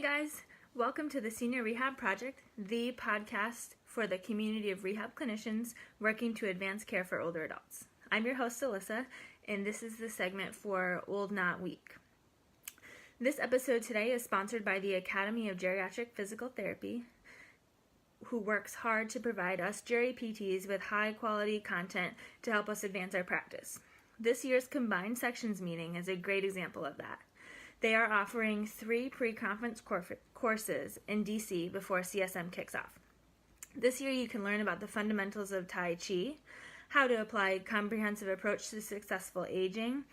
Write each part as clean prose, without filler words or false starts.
Hey guys, welcome to the Senior Rehab Project, the podcast for the community of rehab clinicians working to advance care for older adults. I'm your host, Alyssa, and this is the segment for Old Not Weak. This episode today is sponsored by the Academy of Geriatric Physical Therapy, who works hard to provide us Geri PTs with high-quality content to help us advance our practice. This year's Combined Sections meeting is a great example of that. They are offering 3 pre-conference courses in DC before CSM kicks off. This year you can learn about the fundamentals of Tai Chi, how to apply a comprehensive approach to successful aging,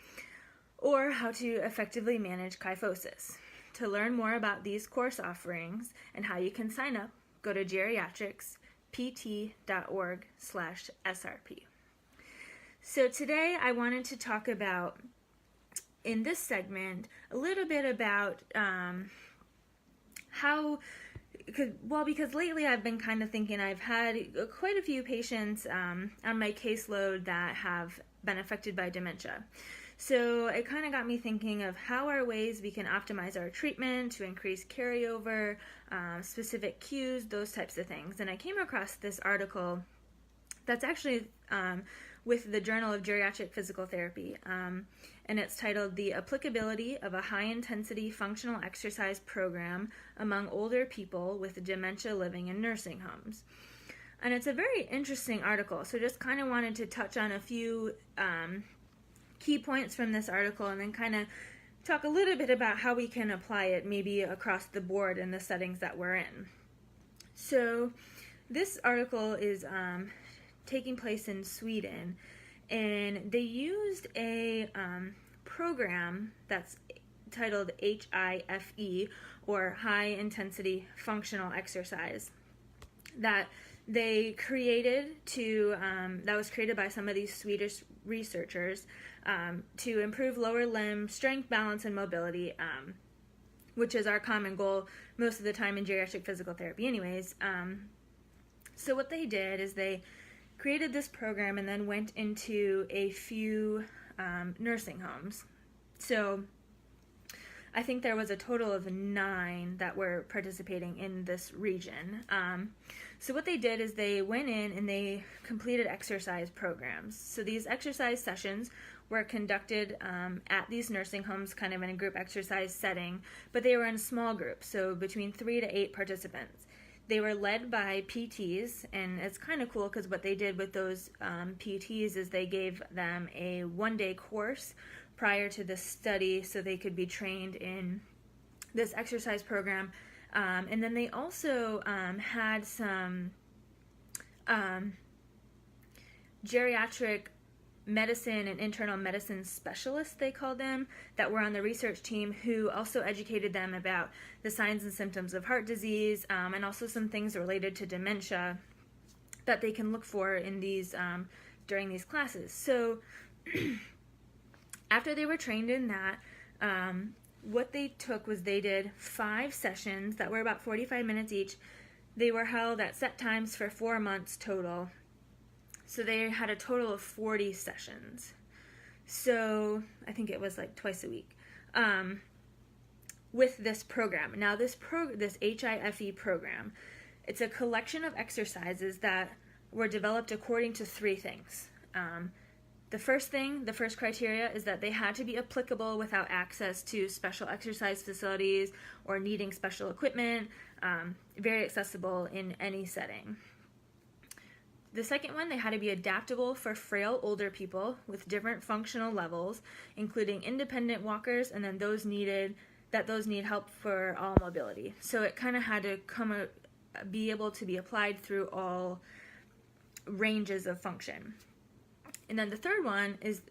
or how to effectively manage kyphosis. To learn more about these course offerings and how you can sign up, go to geriatricspt.org/SRP. So today I wanted to talk about, in this segment, a little bit about because lately I've been kind of thinking I've had quite a few patients on my caseload that have been affected by dementia. So it kind of got me thinking of how are ways we can optimize our treatment to increase carryover, specific cues, those types of things. And I came across this article that's actually with the Journal of Geriatric Physical Therapy, and it's titled "The Applicability of a High-Intensity Functional Exercise Program Among Older People with Dementia Living in Nursing Homes." And it's a very interesting article, so just kind of wanted to touch on a few key points from this article and then kind of talk a little bit about how we can apply it maybe across the board in the settings that we're in. So this article is taking place in Sweden, and they used a program that's titled HIFE, or High Intensity Functional Exercise, that they created that was created by some of these Swedish researchers to improve lower limb strength, balance, and mobility, which is our common goal most of the time in geriatric physical therapy anyways. So what they did is they created this program and then went into a few nursing homes. So I think there was a total of 9 that were participating in this region. So what they did is they went in and they completed exercise programs. So these exercise sessions were conducted at these nursing homes, kind of in a group exercise setting, but they were in small groups, so between 3 to 8 participants. They were led by PTs, and it's kind of cool because what they did with those PTs is they gave them a 1-day course prior to the study so they could be trained in this exercise program. And then they also had some geriatric medicine and internal medicine specialists, they called them, that were on the research team, who also educated them about the signs and symptoms of heart disease, and also some things related to dementia that they can look for in these during these classes. So after they were trained in that, what they took was they did 5 sessions that were about 45 minutes each. They were held at set times for 4 months total. So they had a total of 40 sessions. So I think it was like twice a week with this program. Now this HIFE program, it's a collection of exercises that were developed according to 3 things. The first criteria is that they had to be applicable without access to special exercise facilities or needing special equipment, very accessible in any setting. The second one, they had to be adaptable for frail older people with different functional levels, including independent walkers, and then those need help for all mobility. So it kind of had to be able to be applied through all ranges of function. And then the third one is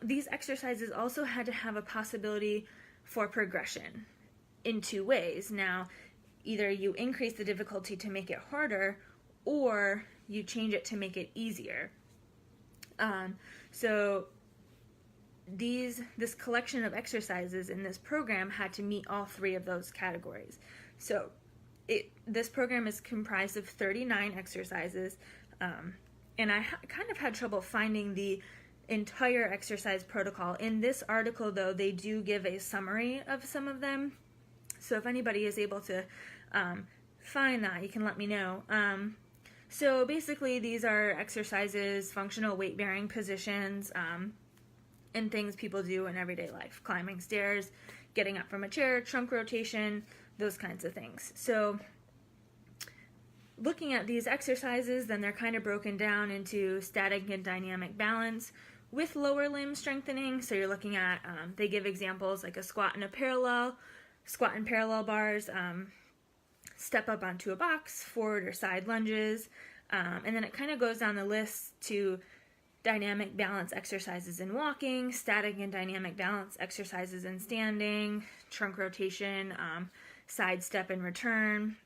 these exercises also had to have a possibility for progression in 2 ways. Now, either you increase the difficulty to make it harder, or you change it to make it easier. So this collection of exercises in this program had to meet all 3 of those categories. So this program is comprised of 39 exercises, and I kind of had trouble finding the entire exercise protocol. In this article, though, they do give a summary of some of them. So if anybody is able to find that, you can let me know. So basically these are exercises, functional weight-bearing positions, and things people do in everyday life. Climbing stairs, getting up from a chair, trunk rotation, those kinds of things. So looking at these exercises, then they're kind of broken down into static and dynamic balance with lower limb strengthening. So you're looking at, they give examples like a squat and parallel bars, step up onto a box, forward or side lunges, and then it kind of goes down the list to dynamic balance exercises in walking, static and dynamic balance exercises in standing, trunk rotation, side step and return,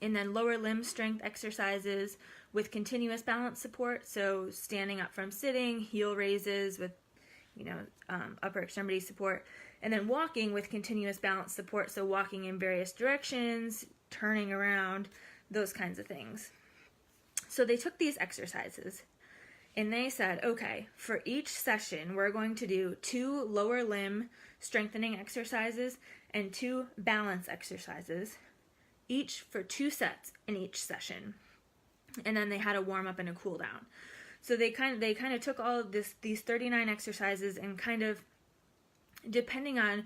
and then lower limb strength exercises with continuous balance support, so standing up from sitting, heel raises with, upper extremity support, and then walking with continuous balance support, so walking in various directions, turning around, those kinds of things. So they took these exercises and they said, okay, for each session, we're going to do 2 lower limb strengthening exercises and 2 balance exercises, each for 2 sets in each session. And then they had a warm up and a cool down. So they kind of took all of these 39 exercises and kind of, depending on,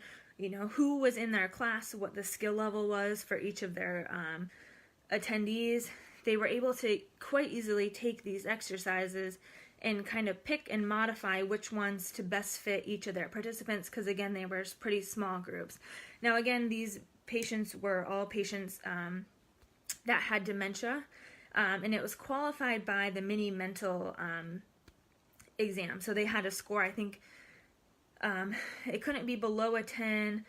who was in their class, what the skill level was for each of their attendees, they were able to quite easily take these exercises and kind of pick and modify which ones to best fit each of their participants, because again, they were pretty small groups. Now again, these patients were all patients that had dementia, and it was qualified by the mini mental exam. So they had a score, I think it couldn't be below a 10,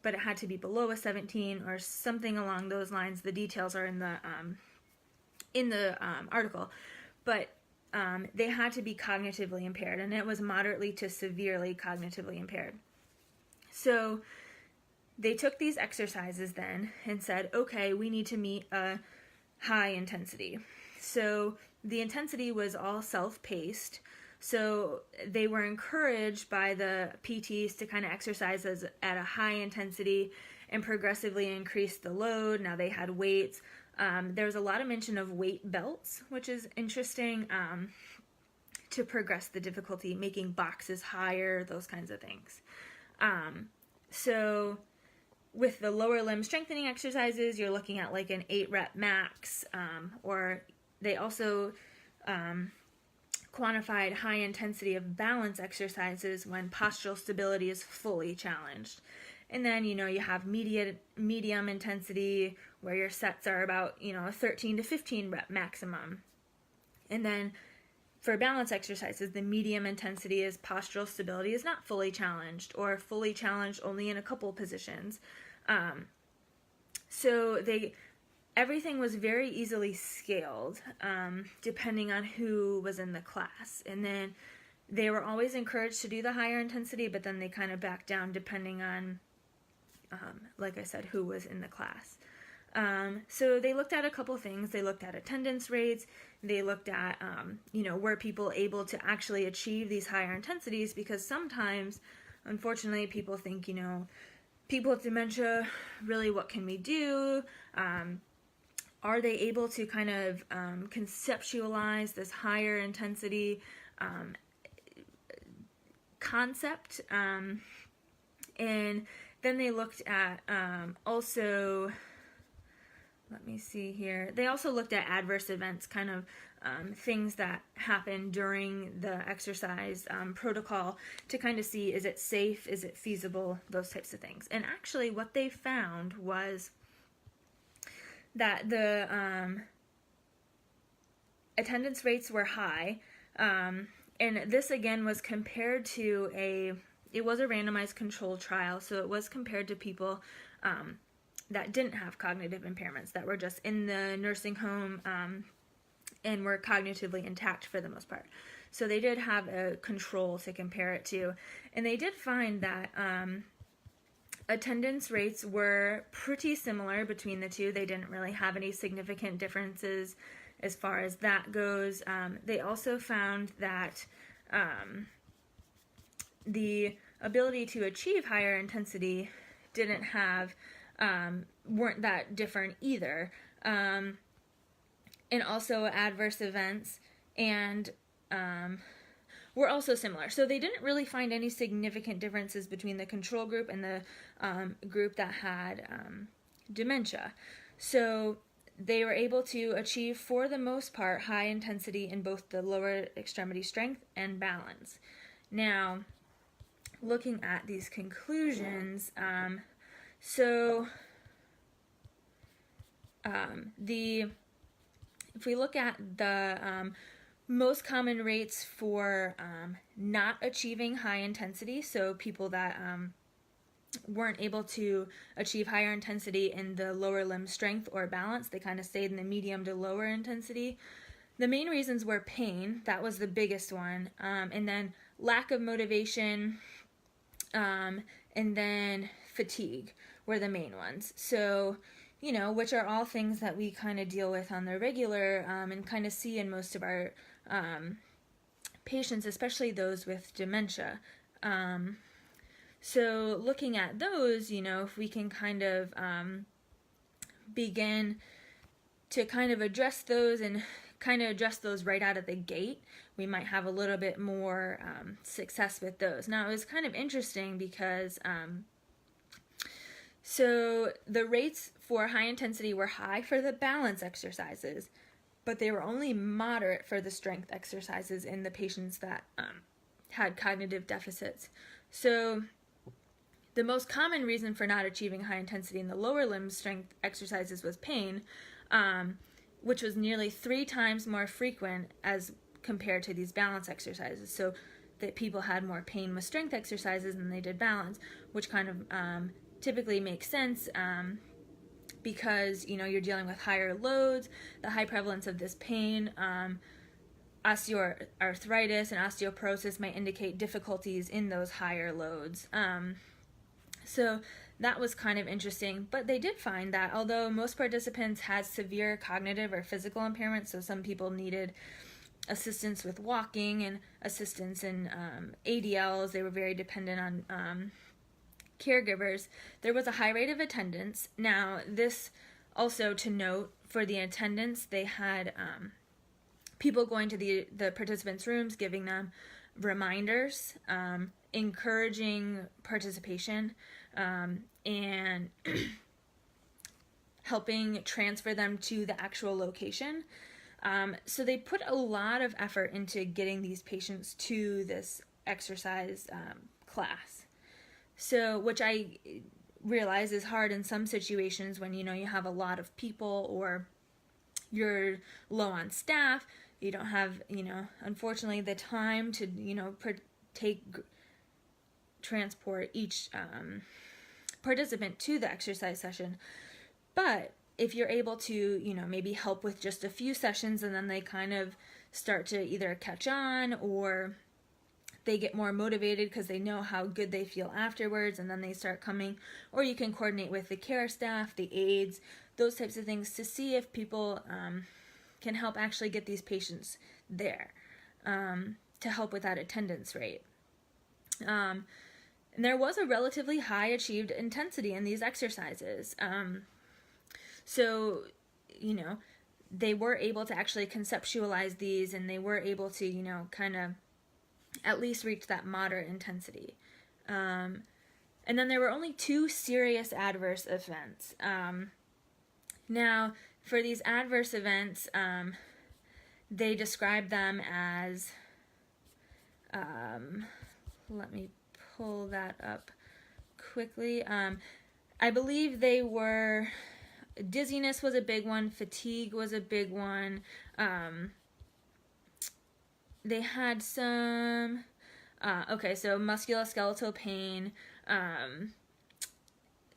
but it had to be below a 17 or something along those lines. The details are in the article, but they had to be cognitively impaired, and it was moderately to severely cognitively impaired. So they took these exercises then and said, okay, we need to meet a high intensity. So the intensity was all self-paced. So they were encouraged by the PTs to kind of exercise at a high intensity and progressively increase the load. Now they had weights. There was a lot of mention of weight belts, which is interesting, to progress the difficulty, making boxes higher, those kinds of things. So with the lower limb strengthening exercises, you're looking at like an 8 rep max, or they also quantified high intensity of balance exercises when postural stability is fully challenged. And then, you have medium intensity where your sets are about, a 13 to 15 rep maximum. And then for balance exercises, the medium intensity is postural stability is not fully challenged, or fully challenged only in a couple positions. So everything was very easily scaled, depending on who was in the class. And then they were always encouraged to do the higher intensity, but then they kind of backed down depending on, like I said, who was in the class. So they looked at a couple things. They looked at attendance rates. They looked at, were people able to actually achieve these higher intensities? Because sometimes, unfortunately, people think, people with dementia, really, what can we do? Are they able to kind of conceptualize this higher intensity concept? And then they looked at also, let me see here, they also looked at adverse events, kind of things that happen during the exercise protocol to kind of see, is it safe, is it feasible, those types of things. And actually what they found was that the attendance rates were high, and this again was compared to it was a randomized controlled trial, so it was compared to people that didn't have cognitive impairments, that were just in the nursing home and were cognitively intact for the most part. So they did have a control to compare it to, and they did find that attendance rates were pretty similar between the two. They didn't really have any significant differences as far as that goes. They also found that the ability to achieve higher intensity didn't have, weren't that different either. And also adverse events and were also similar. So they didn't really find any significant differences between the control group and the group that had dementia. So they were able to achieve, for the most part, high intensity in both the lower extremity strength and balance. Now, looking at these conclusions, if we look at the most common rates for not achieving high intensity, so people that weren't able to achieve higher intensity in the lower limb strength or balance, they kind of stayed in the medium to lower intensity. The main reasons were pain, that was the biggest one, and then lack of motivation, and then fatigue were the main ones. So, you know, which are all things that we kind of deal with on the regular and kind of see in most of our patients, especially those with dementia. So looking at those, you know, if we can kind of begin to kind of address those and kind of address those right out of the gate, we might have a little bit more success with those. Now, it was kind of interesting because so the rates for high intensity were high for the balance exercises, but they were only moderate for the strength exercises in the patients that had cognitive deficits. So the most common reason for not achieving high intensity in the lower limb strength exercises was pain, which was nearly 3 times more frequent as compared to these balance exercises. So that people had more pain with strength exercises than they did balance, which kind of typically makes sense because, you know, you're dealing with higher loads, the high prevalence of this pain, osteoarthritis and osteoporosis might indicate difficulties in those higher loads. So that was kind of interesting, but they did find that although most participants had severe cognitive or physical impairments, so some people needed assistance with walking and assistance in ADLs, they were very dependent on caregivers, there was a high rate of attendance. Now, this also to note, for the attendance, they had people going to the participants' rooms, giving them reminders, encouraging participation, and helping transfer them to the actual location. So they put a lot of effort into getting these patients to this exercise class. So, which I realize is hard in some situations when, you know, you have a lot of people or you're low on staff, you don't have, you know, unfortunately the time to, you know, transport each participant to the exercise session. But if you're able to, you know, maybe help with just a few sessions and then they kind of start to either catch on or they get more motivated because they know how good they feel afterwards and then they start coming, or you can coordinate with the care staff, the aides, those types of things to see if people can help actually get these patients there to help with that attendance rate. And there was a relatively high achieved intensity in these exercises. So, you know, they were able to actually conceptualize these and they were able to, you know, kind of at least reach that moderate intensity. And then there were only 2 serious adverse events. Now, for these adverse events, they described them as, let me pull that up quickly. I believe they were, dizziness was a big one, fatigue was a big one, they had some, so musculoskeletal pain,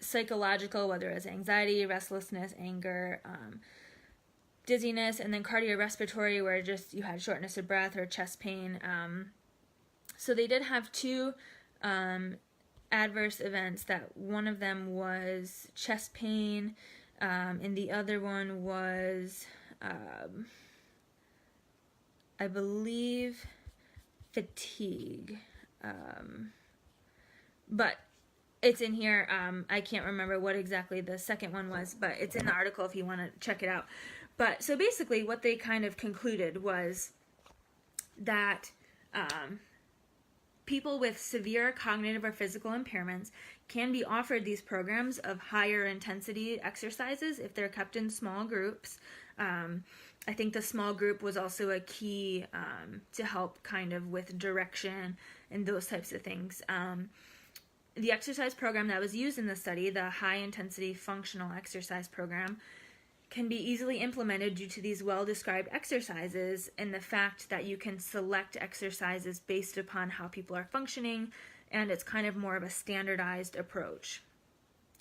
psychological, whether it was anxiety, restlessness, anger, dizziness, and then cardiorespiratory, where just you had shortness of breath or chest pain. So they did have 2 adverse events. That one of them was chest pain, and the other one was, I believe, fatigue. But it's in here. I can't remember what exactly the second one was, but it's in the article if you want to check it out. But so basically what they kind of concluded was that people with severe cognitive or physical impairments can be offered these programs of higher intensity exercises if they're kept in small groups. I think the small group was also a key to help kind of with direction and those types of things. The exercise program that was used in the study, the high intensity functional exercise program, can be easily implemented due to these well-described exercises and the fact that you can select exercises based upon how people are functioning, and it's kind of more of a standardized approach.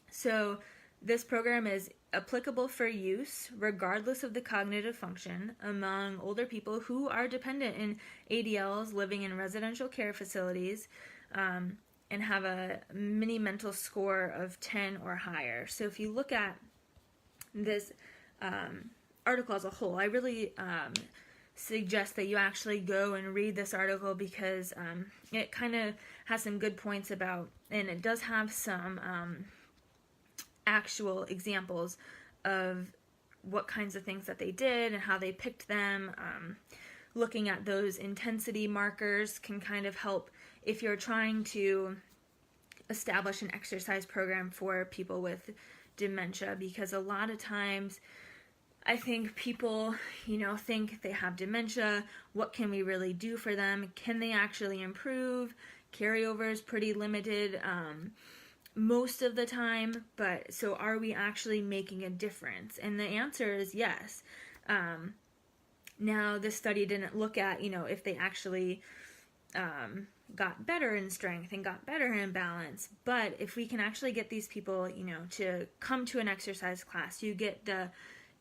So this program is applicable for use regardless of the cognitive function among older people who are dependent in ADLs, living in residential care facilities, and have a mini mental score of 10 or higher. So if you look at this article as a whole, I really suggest that you actually go and read this article because it kind of has some good points about, and it does have some actual examples of what kinds of things that they did and how they picked them. Looking at those intensity markers can kind of help if you're trying to establish an exercise program for people with dementia, because a lot of times I think people, think they have dementia. What can we really do for them? Can they actually improve? Carryover is pretty limited most of the time, but so are we actually making a difference? And the answer is yes. Now, this study didn't look at, if they actually got better in strength and got better in balance, but if we can actually get these people, to come to an exercise class, you get the,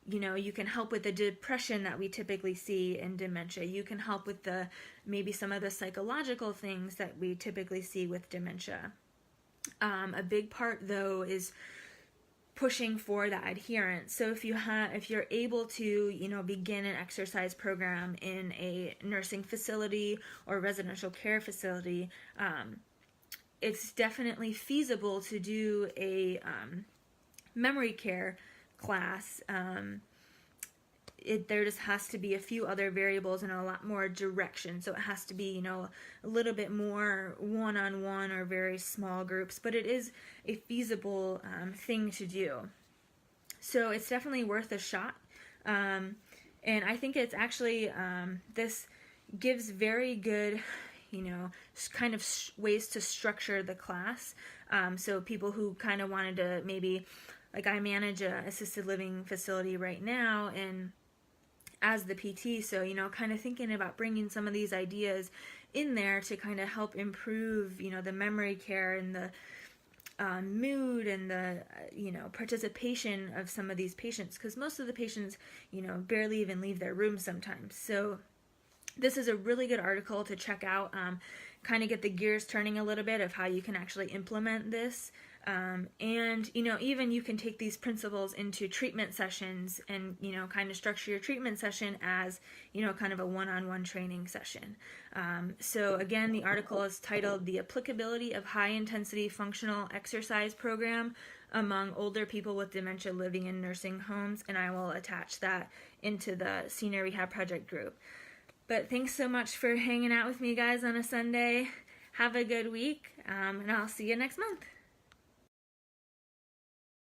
you can help with the depression that we typically see in dementia. You can help with maybe some of the psychological things that we typically see with dementia. A big part, though, is pushing for that adherence. So if you're able to, begin an exercise program in a nursing facility or residential care facility, it's definitely feasible to do a memory care class. There just has to be a few other variables and a lot more direction. So it has to be, a little bit more one-on-one or very small groups, but it is a feasible thing to do. So it's definitely worth a shot. And I think it's actually, this gives very good, kind of ways to structure the class. So people who kind of wanted to maybe, like I manage a assisted living facility right now, and as the PT, so, kind of thinking about bringing some of these ideas in there to kind of help improve, the memory care and the mood and the, participation of some of these patients, because most of the patients, barely even leave their rooms sometimes. So this is a really good article to check out, kind of get the gears turning a little bit of how you can actually implement this. And, even you can take these principles into treatment sessions and, kind of structure your treatment session as, kind of a one-on-one training session. So again, the article is titled "The Applicability of High-Intensity Functional Exercise Program Among Older People with Dementia Living in Nursing Homes," and I will attach that into the Senior Rehab Project group. But thanks so much for hanging out with me, guys, on a Sunday. Have a good week, and I'll see you next month.